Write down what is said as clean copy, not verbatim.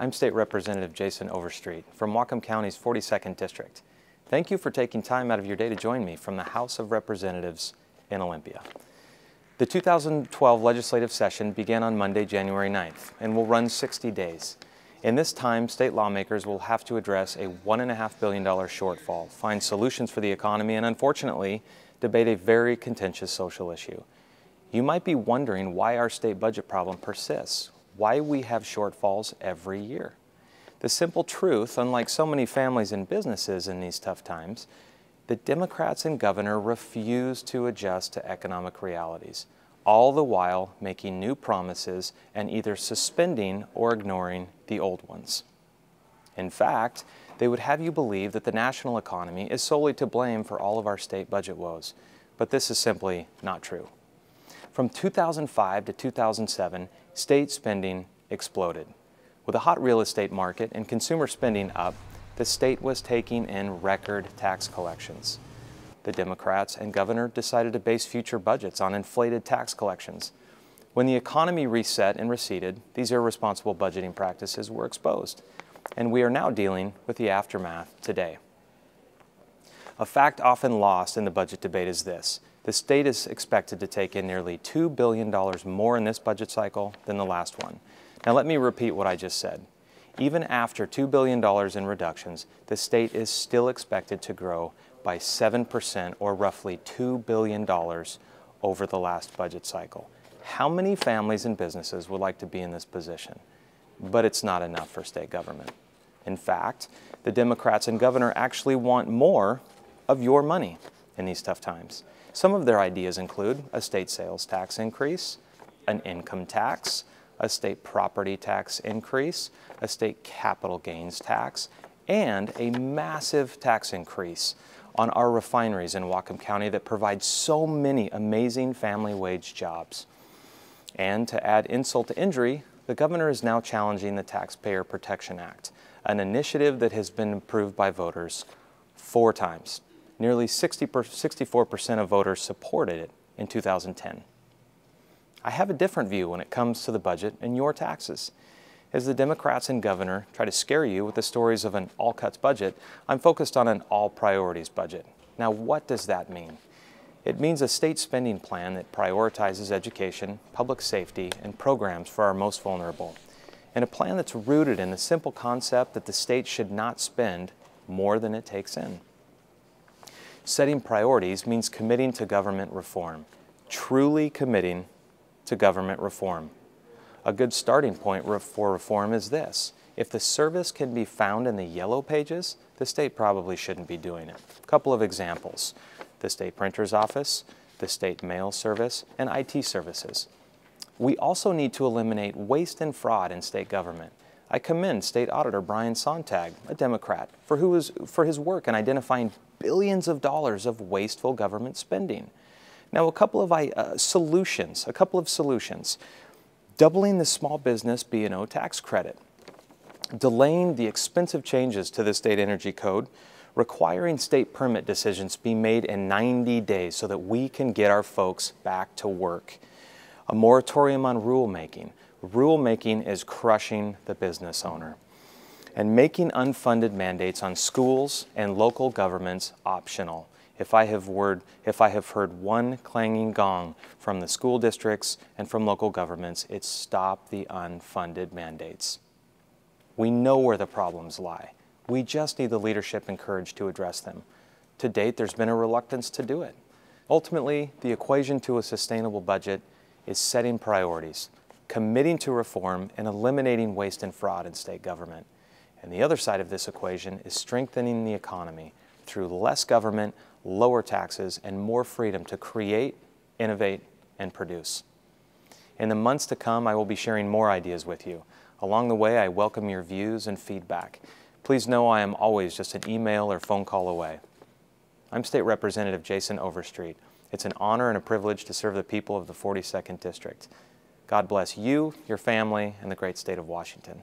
I'm State Representative Jason Overstreet from Whatcom County's 42nd District. Thank you for taking time out of your day to join me from the House of Representatives in Olympia. The 2012 legislative session began on Monday, January 9th, and will run 60 days. In this time, state lawmakers will have to address a $1.5 billion shortfall, find solutions for the economy, and unfortunately, debate a very contentious social issue. You might be wondering why our state budget problem persists, why we have shortfalls every year. The simple truth, unlike so many families and businesses in these tough times, the Democrats and governor refuse to adjust to economic realities, all the while making new promises and either suspending or ignoring the old ones. In fact, they would have you believe that the national economy is solely to blame for all of our state budget woes, but this is simply not true. From 2005 to 2007, state spending exploded. With a hot real estate market and consumer spending up, the state was taking in record tax collections. The Democrats and governor decided to base future budgets on inflated tax collections. When the economy reset and receded, these irresponsible budgeting practices were exposed, and we are now dealing with the aftermath today. A fact often lost in the budget debate is this: the state is expected to take in nearly $2 billion more in this budget cycle than the last one. Now let me repeat what I just said. Even after $2 billion in reductions, the state is still expected to grow by 7%, or roughly $2 billion over the last budget cycle. How many families and businesses would like to be in this position? But it's not enough for state government. In fact, the Democrats and governor actually want more of your money in these tough times. Some of their ideas include a state sales tax increase, an income tax, a state property tax increase, a state capital gains tax, and a massive tax increase on our refineries in Whatcom County that provide so many amazing family wage jobs. And to add insult to injury, the governor is now challenging the Taxpayer Protection Act, an initiative that has been approved by voters 4 times. Nearly 64% of voters supported it in 2010. I have a different view when it comes to the budget and your taxes. As the Democrats and governor try to scare you with the stories of an all-cuts budget, I'm focused on an all-priorities budget. Now, what does that mean? It means a state spending plan that prioritizes education, public safety, and programs for our most vulnerable, and a plan that's rooted in the simple concept that the state should not spend more than it takes in. Setting priorities means committing to government reform, truly committing to government reform. A good starting point for reform is this: if the service can be found in the yellow pages, the state probably shouldn't be doing it. A couple of examples: the state printer's office, the state mail service, and IT services. We also need to eliminate waste and fraud in state government. I commend State Auditor Brian Sontag, a Democrat, for his work in identifying billions of dollars of wasteful government spending. Now, a couple of solutions. Doubling the small business B&O tax credit, delaying the expensive changes to the state energy code, requiring state permit decisions be made in 90 days so that we can get our folks back to work. A moratorium on rulemaking. Rulemaking is crushing the business owner. And making unfunded mandates on schools and local governments optional. If I have heard one clanging gong from the school districts and from local governments, it's stop the unfunded mandates. We know where the problems lie. We just need the leadership and courage to address them. To date, there's been a reluctance to do it. Ultimately, the equation to a sustainable budget is setting priorities, committing to reform, and eliminating waste and fraud in state government. And the other side of this equation is strengthening the economy through less government, lower taxes, and more freedom to create, innovate, and produce. In the months to come, I will be sharing more ideas with you. Along the way, I welcome your views and feedback. Please know I am always just an email or phone call away. I'm State Representative Jason Overstreet. It's an honor and a privilege to serve the people of the 42nd District. God bless you, your family, and the great state of Washington.